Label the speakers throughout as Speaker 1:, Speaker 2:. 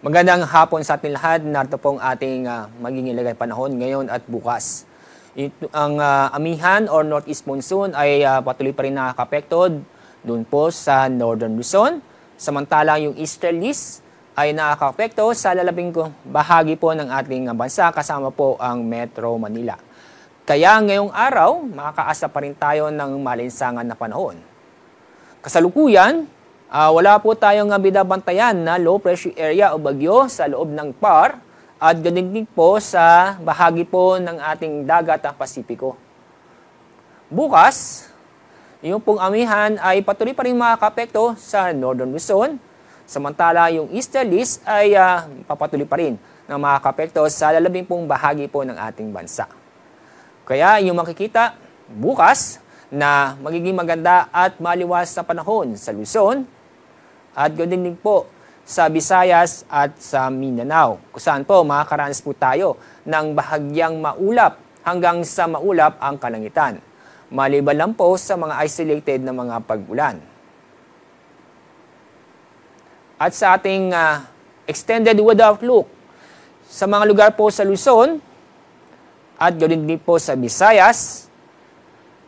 Speaker 1: Magandang hapon sa ating lahat. Narito pong ating magiging lagay panahon ngayon at bukas. Ang amihan or northeast monsoon ay patuloy pa rin nakakapekto doon po sa northern Luzon. Samantalang yung easterlies ay nakakapekto sa lalabing bahagi po ng ating bansa kasama po ang Metro Manila. Kaya ngayong araw, makakaasa pa rin tayo ng malinsangan na panahon. Kasalukuyan, wala po tayong binabantayan na low pressure area o bagyo sa loob ng PAR at ganun din po sa bahagi po ng ating dagat ng Pasipiko. Bukas, yung pong amihan ay patuloy pa rin makakapekto sa Northern Luzon, samantala yung easterlies ay papatuloy pa rin na makakapekto sa lalabing pong bahagi po ng ating bansa. Kaya yung makikita bukas na magiging maganda at maliwas na panahon sa Luzon, at ganoon din po sa Visayas at sa Mindanao, kung saan po makakaranas po tayo ng bahagyang maulap hanggang sa maulap ang kalangitan. Maliban lang po sa mga isolated na mga pag-ulan. At sa ating extended weather outlook, sa mga lugar po sa Luzon, at ganoon din po sa Visayas,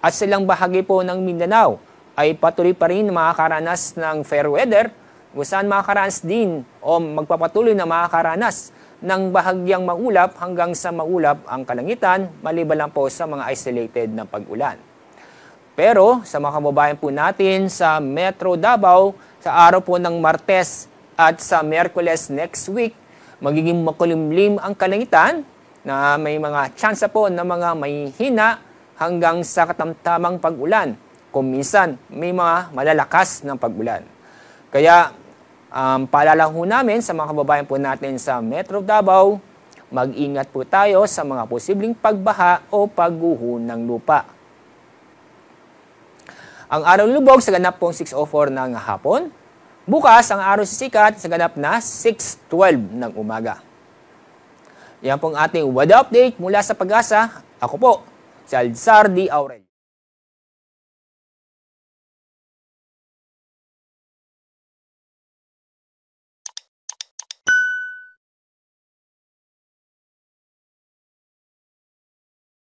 Speaker 1: at silang bahagi po ng Mindanao, ay patuloy pa rin makakaranas ng fair weather, kung saan makakaranas din o magpapatuloy na makakaranas ng bahagyang maulap hanggang sa maulap ang kalangitan, maliban lang po sa mga isolated na pag-ulan. Pero sa mga kababayan po natin sa Metro Davao, sa araw po ng Martes at sa Miyerkules next week, magiging makulimlim ang kalangitan na may mga tsansa po na mga may hina hanggang sa katamtamang pag-ulan. Kung minsan, may mga malalakas ng pag-ulan. Kaya, paalala ho namin sa mga kababayan po natin sa Metro Davao, mag-ingat po tayo sa mga posibleng pagbaha o pagguho ng lupa. Ang araw lubog sa ganap pong 6:04 ng hapon. Bukas, ang araw sisikat sa ganap na 6:12 ng umaga. Yan pong ating weather update mula sa Pag-asa. Ako po, si Alzar D. Aurel.